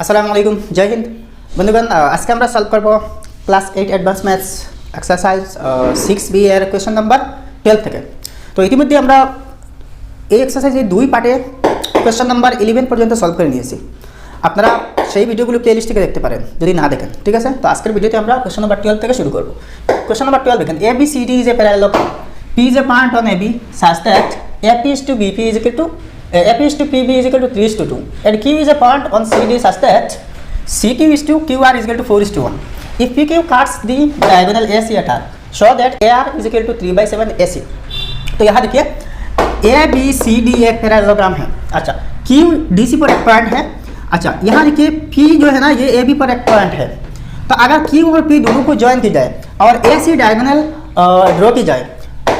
আসসালামু আলাইকুম, জয় হিন্দ বন্ধুগণ। আজকে আমরা সলভ করব class 8 advance maths exercise 6B এর কোয়েশ্চন নাম্বার 12 থেকে। তো ইতিমধ্যে আমরা এই এক্সারসাইজের দুই পার্টে কোয়েশ্চন নাম্বার 11 পর্যন্ত সলভ করে নিয়েছি। আপনারা সেই ভিডিওগুলো প্লেলিস্ট থেকে দেখতে পারেন যদি না দেখেন, ঠিক আছে। তো আজকের ভিডিওতে আমরা কোয়েশ্চন নাম্বার 12 থেকে শুরু করব। কোয়েশ্চন নাম্বার 12 দেখেন, ABCD is a parallelogram. P is a point on AB such that AP is to BP is equal to AP is to PB is equal to 3 is to 2, and Q is a point on CD such that CQ is to QR is equal to 4 is to 1. If PQ cuts the diagonal AC at R, show that AR is equal to 3/7 AC. तो यहाँ देखिए ABCD एक parallelogram है। अच्छा, Q DC पर एक point है। अच्छा, यहाँ देखिए P जो है ना, ये AB पर एक पॉइंट है। तो अगर Q और P दोनों को ज्वाइन की जाए और AC डायगोनल ड्रॉ की जाए,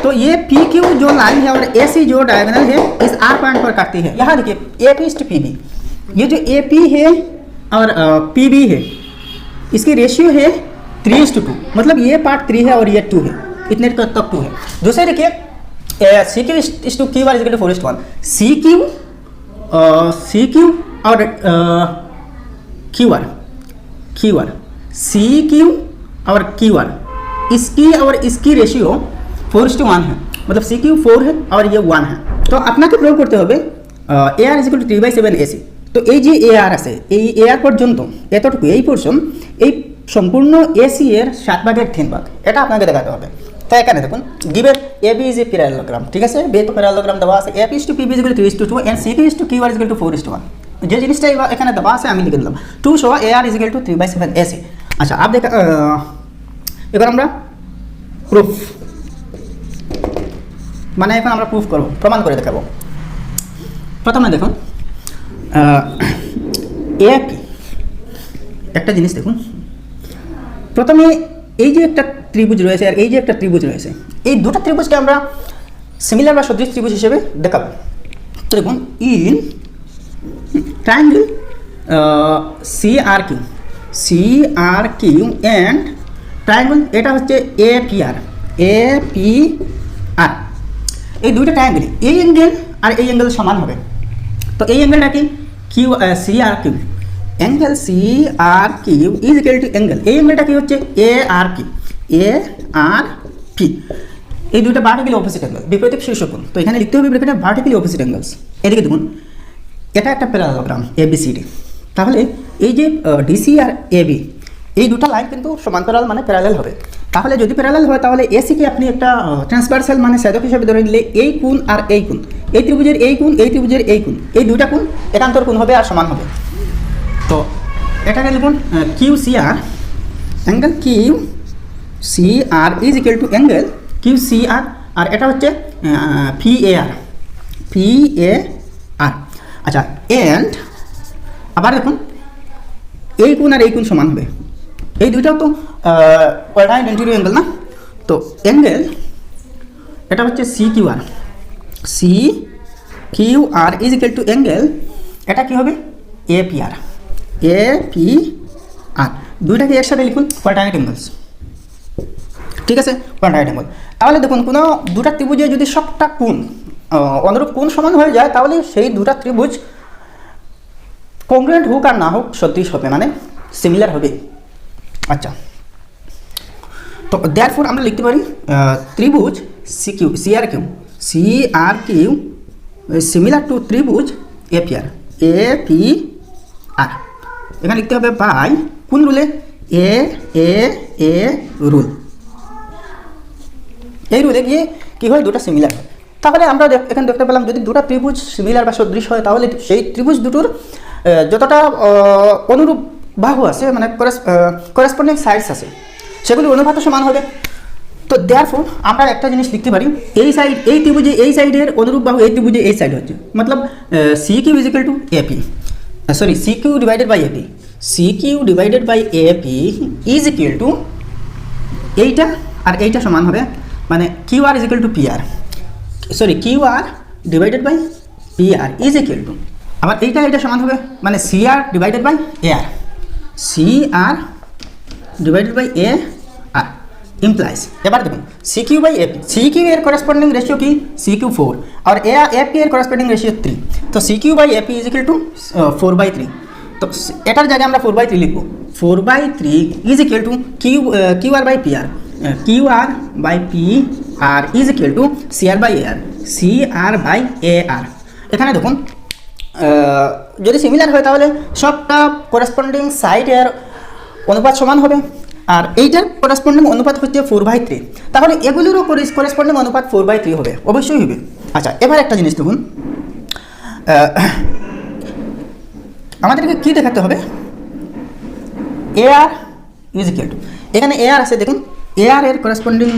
तो ये PQ जो लाइन है और AC जो डायगोनल है इस R पॉइंट पर काटती है। यहाँ देखिए AP is to PB, ये जो AP है और PB है, इसकी रेशियो है 3:2, मतलब ये पार्ट 3 है और ये 2 है, इतने तक 2 है। दूसरे देखिए CQ is to QR is equal to 4 is to 1, CQ और QR CQ और QR इसकी और इसकी रेशियो 4:1 है, मतलब CQ 4 है और ये 1 है। तो আপনাকে প্রয়োগ করতে হবে AR is equal to 3/7 AC। তো এই যে AR আছে, এই AR পর্যন্ত এতটুকু এই পোরশন, এই সম্পূর্ণ AC এর 7/3 এটা আপনাকে দেখাতে হবে। তো এখানে দেখুন given AB is a parallelogram, ঠিক আছে। বেতো প্যারালোগ্রাম দেওয়া আছে, AP is to PB is equal to 3 is to 2 and CQ is to QR is equal to 4 is to 1। যে জিনিসটা এখানে দেওয়া আছে আমি লিখে দিলাম 2 show AR is equal to 3/7 AC। আচ্ছা, आप देखा এবার আমরা প্রুফ মানে এখন আমরা প্রুফ করব, প্রমাণ করে দেখাবো। প্রথমে দেখুন AP একটা জিনিস দেখুন, প্রথমে এই যে একটা ত্রিভুজ রয়েছে আর এই যে একটা ত্রিভুজ রয়েছে, এই দুটো ত্রিভুজকে আমরা সিমিলার বা সদৃশ ত্রিভুজ হিসেবে দেখাবো। তো দেখুন in triangle CRQ and triangle এটা হচ্ছে APR এই দুইটা ট্রায়াঙ্গেল এই অ্যাঙ্গেল আর এই অ্যাঙ্গেল সমান হবে। তো এই অ্যাঙ্গেলটা কি CRQ, angle CRQ is equal to angle, এই অ্যাঙ্গেলটা কি হচ্ছে ARP এই দুইটা ভার্টিক্যালি অপোজিট অ্যাঙ্গেল, বিপরীত শীর্ষকোণ। তো এখানে লিখতে হবে ব্র্যাকেটে ভার্টিক্যালি অপোজিট অ্যাঙ্গেলস। এদিকে দেখুন এটা একটা প্যারালোগ্রাম ABCD, তাহলে এই যে DC আর AB এই দুটো লাইন কিন্তু সমান্তরাল মানে প্যারালাল হবে। তাহলে যদি প্যারালাল হয় তাহলে এসিকে আপনি একটা ট্রান্সভার্সাল মানে ছেদক হিসেবে ধরে নিলে এই কোণ আর এই কোণ, এই ত্রিভুজের এই কোণ এই ত্রিভুজের এই কোণ, এই দুইটা কোণ একান্তর কোণ হবে আর সমান হবে। তো এটাকে লিখুন QCR, angle QCR is equal to angle QCR, আর এটা হচ্ছে PAR। আচ্ছা, এন্ড আবার দেখুন এই কোণ আর এই কোণ সমান হবে, এই দুইটাও তো কোয়াড্রান্ট ইন্টিরিয়র অ্যাঙ্গেল না। তো অ্যাঙ্গেল এটা হচ্ছে CQR is equal to angle এটা কি হবে APR দুইটাকে একসাথে লিখুন কোয়াড্রান্ট অ্যাঙ্গেলস, ঠিক আছে, কোয়াড্রান্ট অ্যাঙ্গেল। তাহলে দেখুন কোনো দুটা ত্রিভুজে যদি সবটা কোণ অনুরূপ কোণ সমান হয়ে যায় তাহলে সেই দুটা ত্রিভুজ কংগ্রুয়েন্ট হোক আর না হোক সদৃশ হবে, মানে সিমিলার হবে। আচ্ছা, তো দেয়ারফর আমরা লিখতে পারি ত্রিভুজ CRQ সিমিলার টু ত্রিভুজ APR এখানে লিখতে হবে বাই কোন রুলে এ রুল। এই রুলে গিয়ে কী হয় দুটো সিমিলার হয়। তাহলে আমরা এখানে দেখতে পেলাম যদি দুটো ত্রিভুজ সিমিলার বা সদৃশ হয় তাহলে সেই ত্রিভুজ দুটোর যতটা অনুরূপ বাহু আছে মানে করেসপন্ডিং সাইডস আছে সেগুলি অনুপাতে সমান হবে। তো দেয়ারফর আমরা একটা জিনিস লিখতে পারি এই সাইড এই ত্রিভুজে এই সাইডের অনুরূপ বাহু এই ত্রিভুজে এই সাইড হচ্ছে, মতলব CQ is equal to AP, sorry CQ divided by AP is equal to এইটা আর এইটা সমান হবে, মানে QR is equal to PR, sorry QR divided by PR is equal to আবার এইটা সমান হবে মানে CR divided by AR implies. এবার দেখুন CQ বাই AP, CQ এর করেসপন্ডিং রেশিও কি CQ 4 और AP এর করেসপন্ডিং রেশিও 3। তো CQ by AP is equal to 4/3। তো এটার জায়গায় আমরা 4/3 লিখব। 4/3 is equal to Q R by P R, Q R by P R is equal to C R by A R, C R by A R. এখানে দেখুন যদি similar হয় তাহলে সবটা করেসপন্ডিং সাইডের অনুপাত সমান হবে, আর এইটার করেসপন্ডিং অনুপাত হচ্ছে 4/3, তাহলে এগুলোরও করেসপন্ডিং অনুপাত 4/3 হবে, অবশ্যই হবে। আচ্ছা, এবার একটা জিনিস দেখুন, আমাদেরকে কি দেখাতে হবে, এ আর ইজ ইকুয়াল টু, এখানে এ আর আছে, দেখুন এ আর এর করেসপন্ডিং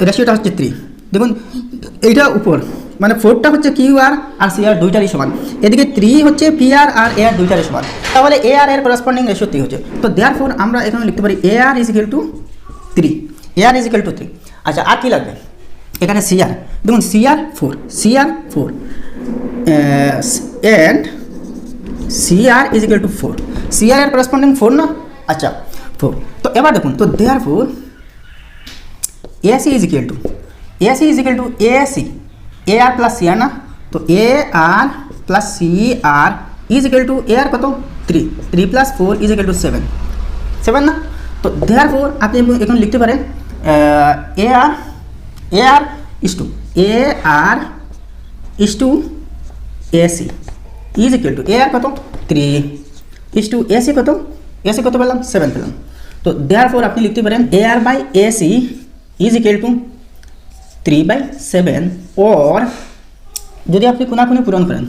রেশিওটা হচ্ছে 3। দেখুন এইটা উপর মানে 4টা হচ্ছে কিউ আর সি আর দুইটারই সমান, এদিকে 3 হচ্ছে পি আর এ আর দুইটারই সমান, তাহলে এ আর এর করেসপন্ডিং রেশিও 3 হচ্ছে। তো দেয়ারফর আমরা এখানে লিখতে পারি A R is equal to 3, A R is equal to 3। আচ্ছা, আর কি লাগবে, এখানে সি আর, দেখুন C R 4 and C R is equal to 4, C R এর করেসপন্ডিং 4 না, আচ্ছা 4। তো এবার দেখুন, তো therefore AC is equal to, AC is equal to AC, A R plus C R না, তো A R plus C R is equal to A R কত 3, 3 প্লাস 4 ইজ ইকুয়াল টু 7 না। তো দেয়ারফর আপনি এখন লিখতে পারেন A R is to AC is equal to A R কত 3 ইজ টু এসি কত পেলাম 7 পেলাম। তো দেয়ারফর আপনি লিখতে পারেন A R by AC is equal to 3/7, ওর যদি আপনি কোনাকুনি পূরণ করেন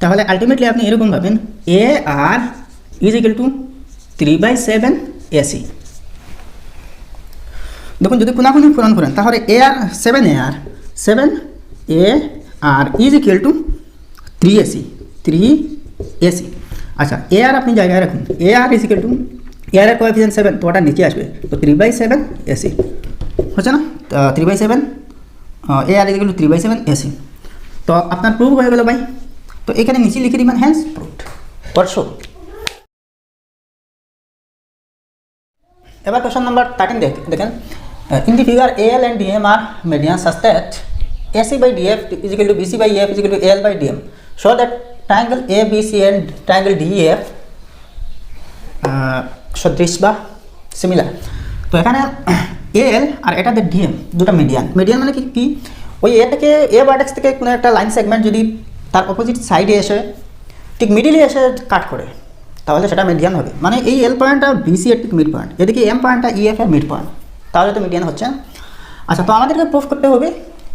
তাহলে আলটিমেটলি আপনি এরকম পাবেন এ R is equal to 3/7 AC. দেখুন যদি কোনাকুনি পূরণ করেন তাহলে এ আর 7 এ R is equal to 3 AC. আচ্ছা, এ আর আপনি জায়গায় রাখুন, এ R is equal to, A আর এর কোএফিসিয়েন্ট 7, তো ওটা নিচে আসবে, তো 3/7 এসি হচ্ছে না, 3/7 এ R is equal to 3/7 AC. তো আপনার প্রুভ হয়ে গেল ভাই। তো এখানে নিচে লিখে দিবেন হ্যান্স প্রুভড পরশো। এবার কোশ্চেন নাম্বার 13 দেখেন, in the figure L and DM are median such that AC by DF is equal to BC by EF is equal to AL by DM. Show that triangle ABC and triangle DEF সদৃশ বা similar. তো এখানে এল আর এটাতে DM দুটো median মানে কি ওই এ থেকে এ ভার্টেক্স থেকে কোনো একটা লাইন সেগমেন্ট যদি তার অপোজিট সাইডে এসে ঠিক মিডিলে এসে কাট করে তাহলে সেটা মিডিয়ান হবে, মানে এই এল পয়েন্টটা বিসি এর ঠিক মিড পয়েন্ট, এদিকে এম পয়েন্টটা ইএফ এর মিড পয়েন্ট, তাহলে তো মিডিয়ান হচ্ছে। আচ্ছা, তো আমাদেরকে প্রুফ করতে হবে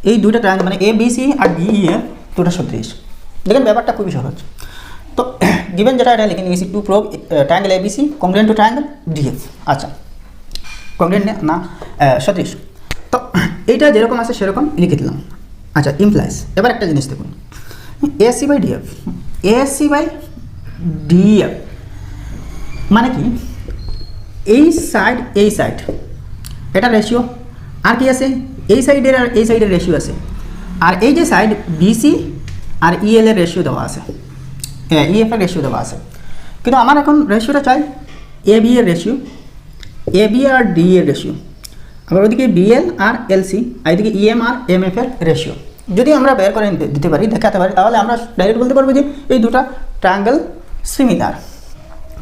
এই দুইটা ট্রায়াঙ্গেল মানে এ বিসি আর ডিইএফ দুটো সদৃশ। দেখেন ব্যাপারটা খুবই সহজ। তো গিভেন যেটা এটা লিখে নিয়েছি, to prove triangle ABC congruent to triangle DF. আচ্ছা, কংগ্রুয়েন্ট না সদৃশ, তো এইটা যেরকম আছে সেরকম লিখে দিলাম। আচ্ছা, ইমপ্লাইজ। এবার একটা জিনিস দেখুন, এসি বাই ডিএফ মানে কি, এই সাইড এটা রেশিও, আর কি আছে এই সাইডের আর এই সাইডের রেশিও আছে, আর এই যে সাইড বিসি আর ইএল এর রেশিও দেওয়া আছে, ইএফ এর রেশিও দেওয়া আছে। কিন্তু আমার এখন রেশিওটা চাই এ বি এর ratio, A B R D এর রেশিও, আবার ওইদিকে বিএল আর এলসি, আর এদিকে ইএম আর এমএফ এর রেশিও। যদি আমরা বের করে দিতে পারি, দেখাতে পারি, তাহলে আমরা ডাইরেক্ট বলতে পারবো যে এই দুটা ট্রায়াঙ্গেল সিমিলার।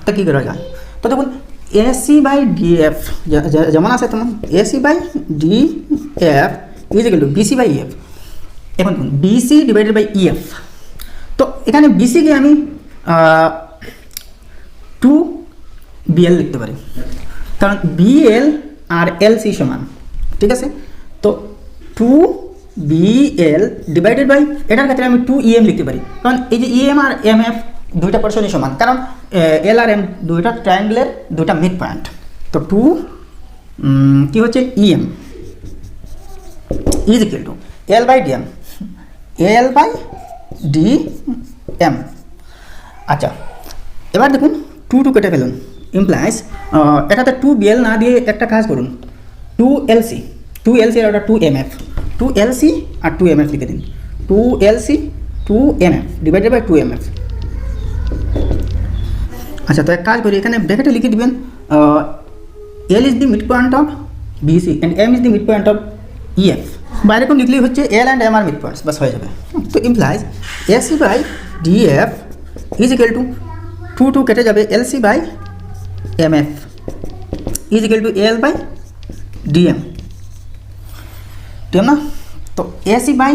তো কী করা যায়, তো দেখুন এসি বাই ডিএফ যেমন আছে তেমন AC by DF is equal to BC by EF. এখন দেখুন বিসি ডিভাইডেড বাই ইএফ, তো এখানে বিসিকে আমি 2BL লিখতে পারি, কারণ বিএল আর এলসি সমান, ঠিক আছে। তো 2BL ডিভাইডেড বাই, এটার ক্ষেত্রে আমি 2EM লিখতে পারি, কারণ এই যে ইএম আর এমএফ দুইটা পোর্শনই সমান, কারণ এল আর এম দুইটা ট্রায়াঙ্গেলের দুইটা মিড পয়েন্ট। তো কি হচ্ছে EM is equal to L by DM, L by DM. আচ্ছা, এবার দেখুন 2 কেটে ফেলুন, ইমপ্লাইজ এটাতে 2BL না দিয়ে একটা কাজ করুন, 2LC আর ওটা 2MF, 2LC আর 2MF লিখে দিন, 2LC 2MF divided by 2MF। আচ্ছা, তো এক কাজ করি, এখানে ব্র্যাকেটে লিখে দিবেন L is the mid point of BC and M is the mid point of EF. বাইরে কোন লিখলেই হচ্ছে এল অ্যান্ড এম আর মিড পয়েন্টস, বাস হয়ে যাবে। তো implies AC by DF is equal to 2 কেটে যাবে, LC by M F is equal to L by DM, ঠিক না? তো AC by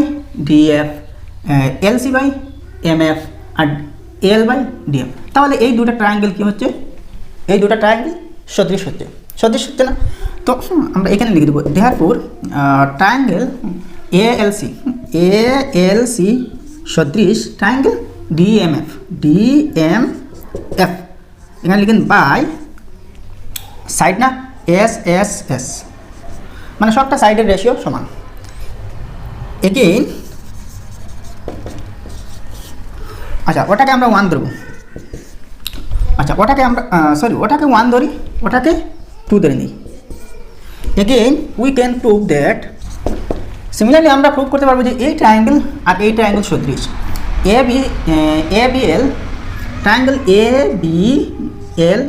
DF, LC by M F আর এল বাই ডিএম। তাহলে এই দুটো ট্রায়াঙ্গেল কী হচ্ছে? এই দুটো ট্রায়াঙ্গেল সদৃশ হচ্ছে, সদৃশ হচ্ছে না? তো আমরা এখানে লিখে দেবো দেয়ারফর ট্রায়াঙ্গেল এএলসি, এএলসি সদৃশ ট্রায়াঙ্গেল ডিএমএফ, ডিএমএফ এখানে লিখেন বাই সাইড না এস এস এস, মানে সবটা সাইডের রেশিও সমান। এগেইন আচ্ছা ওটাকে আমরা 1 ধরবো, আচ্ছা ওটাকে আমরা ওটাকে 1 ধরি, ওটাকে 2 ধরে নিই। Again we can prove that, similarly আমরা প্রুভ করতে পারবো যে এই ট্রায়াঙ্গেল আর এই ট্রায়াঙ্গেল সদৃশ। ABL triangle ABL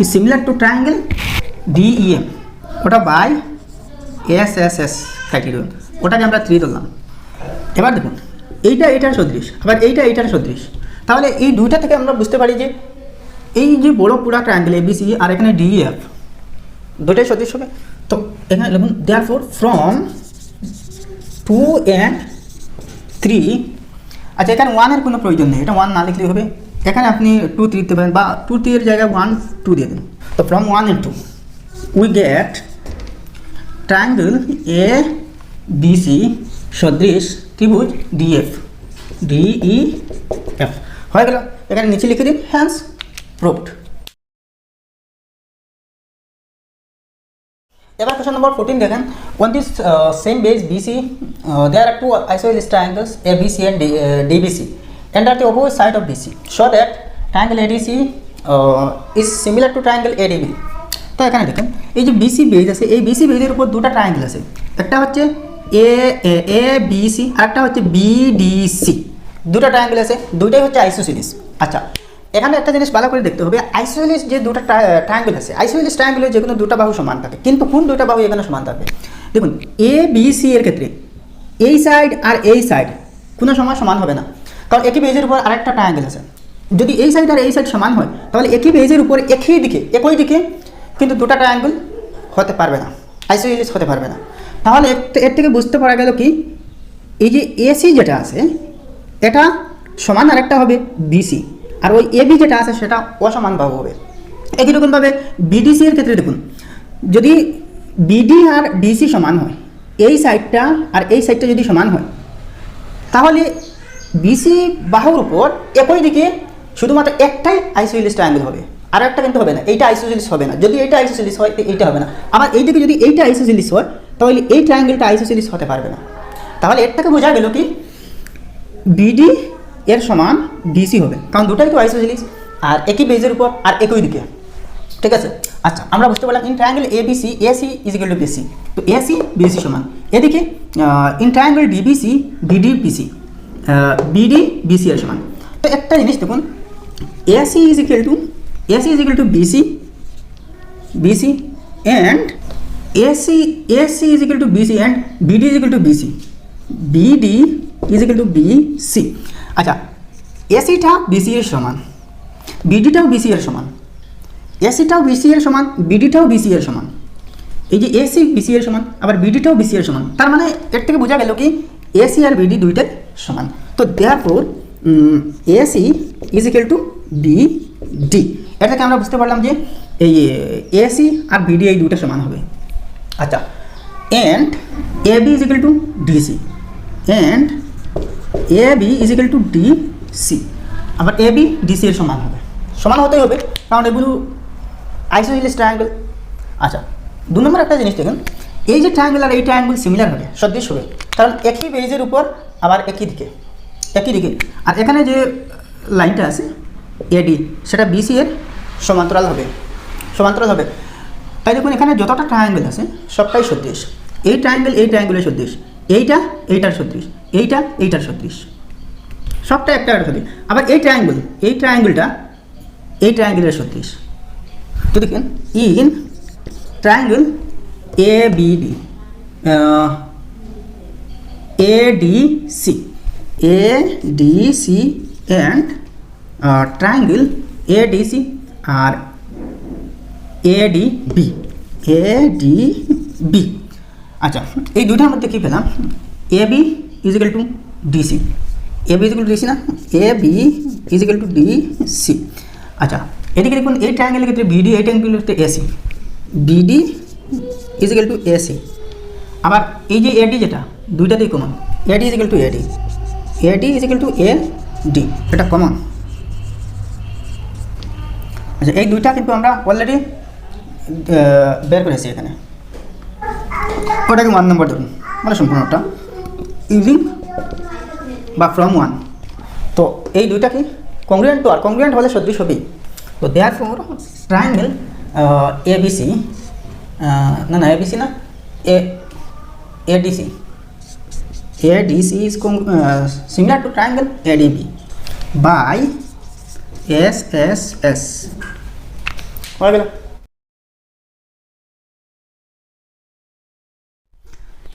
is similar to triangle DEM, ওটা বাই SSS ক্রাইটেরিয়ন, ওটাকে আমরা 3 ধরলাম। এবার দেখুন এইটা এটার সদৃশ, আবার এইটা এটার সদৃশ। তাহলে এই দুইটা থেকে আমরা বুঝতে পারি যে এই যে বড় পুরা ট্রায়াঙ্গেল ABC আর এখানে DEF দুটোই সদৃশ হবে। তো এখানে দেখুন দেয়ারফর ফ্রম 2 and 3, আচ্ছা এখানে 1 এর কোনো প্রয়োজন নেই, এটা 1 না লিখলেই হবে। এখানে আপনি 2 3 দিতে পারেন বা 2 3 এর জায়গায় 1 2 দিয়ে দেন। তো from 1 and 2 we get triangle ABC সদৃশ ত্রিভুজ DF, DEF হয়ে গেল। এখানে নিচে লিখে দিন হ্যান্স প্রুভড। এবার কোশ্চেন নম্বর 14 দেখেন, on this same base BC there are two isosceles triangles ABC and DBC and at the opposite side of BC, so that triangle ADC is similar to triangle ADB। তো এখানে দেখেন এই যে BC base আছে, এই BC বেজের উপর দুটো ট্রায়াঙ্গেল আছে, একটা হচ্ছে ABC আর একটা হচ্ছে BDC, দুটো ট্রায়াঙ্গেল আছে, দুইটাই হচ্ছে আইসোসেলিস। আচ্ছা এখানে একটা জিনিস ভালো করে দেখতে হবে, আইসোসেলিস যে দুটো ট্রায়াঙ্গেল আছে, আইসোসেলিস ট্রায়াঙ্গেলের যে কোনো দুটো বাহু সমান থাকে, কিন্তু কোন দুটো বাহু এখানে সমান থাকবে? দেখুন ABC এর ক্ষেত্রে এই সাইড আর এই সাইড কোনো সময় সমান হবে না, কারণ একই বেজের উপর আরেকটা ট্রায়াঙ্গেল আছে। যদি এই সাইড আর এই সাইড সমান হয় তাহলে একই বেজের উপর একই দিকে কিন্তু দুটো ট্রায়াঙ্গেল হতে পারবে না, আইসোসেলিস হতে পারবে না। তাহলে এর থেকে বুঝতে পারা গেল কি, এই যে এসি যেটা আছে এটা সমান আরেকটা হবে বিসি, আর ওই এবি যেটা আছে সেটা অসমান বাহু হবে। একই রকমভাবে বিডিসি এর ক্ষেত্রে দেখুন, যদি বিডি আর ডিসি সমান হয়, এই সাইডটা আর এই সাইডটা যদি সমান হয়, তাহলে বিসি বাহুর উপর একই দিকে শুধুমাত্র একটাই আইসোসেলিস ট্রায়াঙ্গেল হবে, আর একটা কিন্তু হবে না, এইটা আইসোসেলিস হবে না। যদি এইটা আইসোসেলিস হয় এইটা হবে না, আবার এই দিকে যদি এইটা আইসোসেলিস হয় তাহলে এই ট্রায়াঙ্গেলটা আইসোসেলিস হতে পারবে না। তাহলে এর থেকে বোঝা গেল কি বিডি এর সমান ডিসি হবে, কারণ দুটাই তো আইসোসেলিস আর একই বেজের উপর আর একই দিকে, ঠিক আছে। আচ্ছা আমরা বুঝতে পারলাম in triangle ABC AC is equal to BC, তো এসি বিসি সমান। এদিকে in triangle DBC BD BC, BD BC এর সমান। তো একটা জিনিস দেখুন, AC is equal to BC and AC is equal to BC and BD is equal to BC, BD is equal to BC. আচ্ছা এসিটা বিসি এর সমান, বিডিটাও বিসি এর সমান, এসিটাও বিসি এর সমান, বিডিটাও বিসি এর সমান। এই যে এসি বিসি এর সমান আবার বিডিটাও বিসি এর সমান, তার মানে এর থেকে বোঝা গেল কি এসি আর বিডি দুইটাই সমান। তো therefore AC is equal to BD, এটা থেকে আমরা বুঝতে পারলাম যে এই এসি আর বিডি এই দুইটা সমান হবে। আচ্ছা and AB is equal to DC and AB is equal to DC, আবার এবি ডিসি এর সমান হবে, সমান হতেই হবে কারণ এগুলো আইসোসেলিস ট্রায়াঙ্গেল। আচ্ছা 2 নম্বর একটা জিনিস দেখুন, এই যে ট্রায়াঙ্গেল আর এই ট্রায়াঙ্গেল সিমিলার হবে, সদৃশ হবে, কারণ একই বেজের উপর আবার একই দিকে। আর এখানে যে লাইনটা আছে এডি সেটা বিসি এর সমান্তরাল হবে। তাই দেখুন এখানে যতটা ট্রায়াঙ্গেল আছে সবটাই সদৃশ, এই ট্রায়াঙ্গেলের সদৃশ, এইটার সদৃশ, এইটার সদৃশ, সবটা একটা সদৃশ। আবার এই ট্রায়াঙ্গেলটা এই ট্রায়াঙ্গেলের সদৃশ। তো দেখেন in triangle ABD ADC and triangle ADC আর এডিবি, এডিবি। আচ্ছা, এই দুইটার মধ্যে কী পেলাম? AB is equal to DC, AB is equal to DC না, এবি ইজিক্যাল টু ডিসি। আচ্ছা, এদিকে দেখুন এই ট্রায়াঙ্গেলের ক্ষেত্রে বিডি, এই ট্রায়াঙ্গেলের ক্ষেত্রে AC, BD is equal to AC. আবার এই যে এডি, যেটা দুইটাতেই common, AD is equal to AD, AD is equal to AD, এটা কমন। আচ্ছা, এই দুইটা কিন্তু আমরা অলরেডি বের করেছি এখানে। ওটাকে 1 নম্বর ধরুন, মানে সম্পূর্ণটা ইউজিং বা ফ্রম 1। তো এই দুইটা কি কংগ্রুয়েন্ট টু আর, কংগ্রুয়েন্ট হলে সদৃশ হবেই। তো দেয়ারফর ট্রায়াঙ্গেল এবিসি, না এবিসি না, ADC, ADC is similar to triangle ADB by SSS. হয়ে গেল।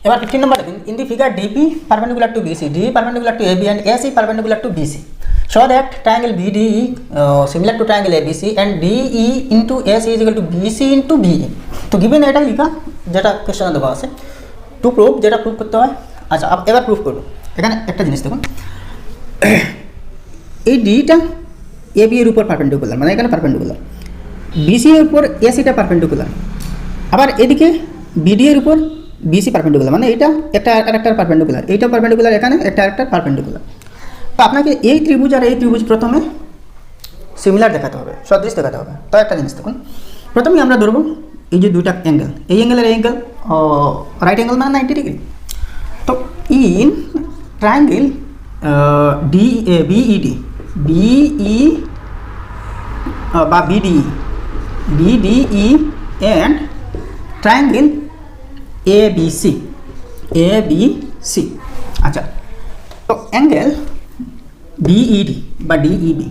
এবার 15 নম্বর দেখুন, in the figure DP perpendicular to BC, D perpendicular to AB and AC perpendicular to BC, show that triangle BDE similar to triangle ABC and DE into AC is equal to BC into BE। তো given এটাই লেখা যেটা কোশ্চেনে দেওয়া আছে, to proof, যেটা proof করতে হয়। আচ্ছা, এবার প্রুফ করবো। এখানে একটা জিনিস দেখুন, এই ডিটা এবি এর উপর পারপেন্ডিকুলার, মানে এখানে পারপেন্ডিকুলার, বিসি এর উপর এসিটা পারপেন্ডিকুলার, আবার এদিকে বিডি এর উপর বিসি পারপেন্ডিকুলার, মানে এটা একটা আরেকটার পারপেন্ডিকুলার, এইটা পারপেন্ডিকুলার, এখানে একটা আরেকটার পারপেন্ডিকুলার। তো আপনাকে এই ত্রিভুজ আর এই ত্রিভুজ প্রথমে সিমিলার দেখাতে হবে, সদৃশ দেখাতে হবে। তো একটা জিনিস দেখুন, প্রথমে আমরা ধরবো এই যে দুইটা অ্যাঙ্গেল, এই অ্যাঙ্গেলের এই অ্যাঙ্গেল রাইট অ্যাঙ্গেল মানে 90 ডিগ্রি। তো ইন ট্রায়াঙ্গেল বিইডি, বিই বা বিডিই, বিডিই অ্যান্ড ট্রায়াঙ্গেল এবিসি, এবিসি। আচ্ছা, তো অ্যাঙ্গেল বিইডি বা DEB,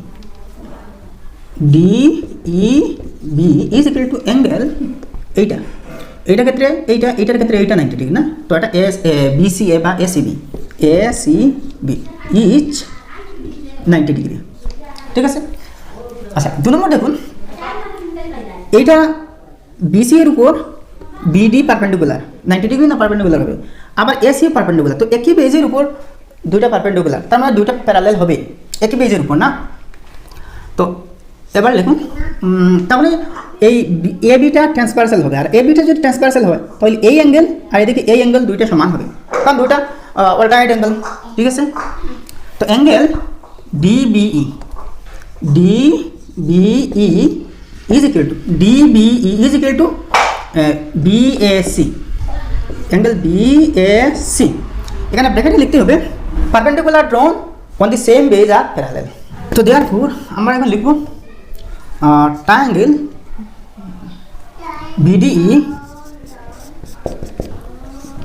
DEB is equal to angle এইটা, এইটার ক্ষেত্রে এইটা, এইটার ক্ষেত্রে এইটা 90 ডিগ্রি না, তো এটা বিসিএ বা এসিবি, এসিবি ইজ 90 ডিগ্রি, ঠিক আছে। আচ্ছা, 2 নম্বর দেখুন, এইটা বিসি এর উপর বিডি পারপেন্ডিকুলার, 90 ডিগ্রি না পারপেন্ডিকুলার হবে, আবার এসি পারপেন্ডিকুলার। তো একই বেজের উপর দুইটা পারপেন্ডিকুলার, তার মানে দুইটা প্যারালেল হবে একই বেজের উপর না। তো এবার লিখুন, তাহলে এই এবিটা ট্রান্সভার্সাল হবে, আর এবিটা যদি ট্রান্সভার্সাল হয় তাহলে এই অ্যাঙ্গেল আর এদিকে এই অ্যাঙ্গেল দুইটা সমান হবে, কারণ দুইটা অল্টারনেট অ্যাঙ্গেল, ঠিক আছে। তো angle DBE, DBE is equal to, DBE is equal to BAC, angle BAC. এখানে ব্র্যাকেটে লিখতে হবে perpendicular drawn on the same base আর প্যারালেল। তো দেয়ারফর আমরা এখন লিখব triangle BDE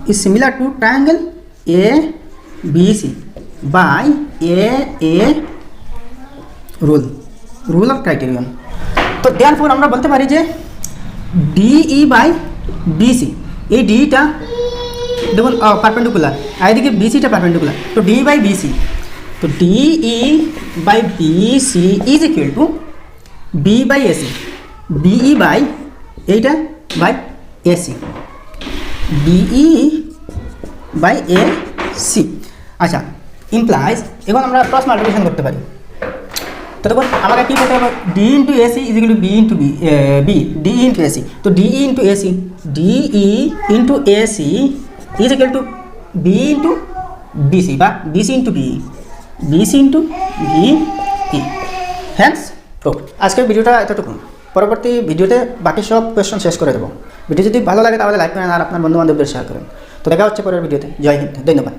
is similar to triangle ABC by a rule of criterion। তো therefore আমরা বলতে পারি যে DE by BC, এই ডিটা দেখুন পারপেন্ডিকুলার, আর এদিকে বিসিটা পারপেন্ডিকুলার, তো ডি বাই বিসি, তো DE by BC is equal to B by AC, BE by এইটা by AC, BE by AC. আচ্ছা, ইমপ্লাইজ, এখন আমরা ক্রস মাল্টিপ্লিকেশন করতে পারি। তো দেখুন আমাকে কী করতে হবে, D into AC is equal to B into B, DE into AC, তো DE into AC, DE into AC is equal to B into BC বা BC into BE, BC into BE. Hence proof. আজকের ভিডিওটা এতটুকু, পরবর্তী ভিডিওতে বাকি সব question শেষ করে দেবো। ভিডিও যদি ভালো লাগে তাহলে লাইক করেন আর আপনার বন্ধু বান্ধবদের শেয়ার করেন। তো দেখা হচ্ছে পরের ভিডিওতে। জয় হিন্দ, ধন্যবাদ।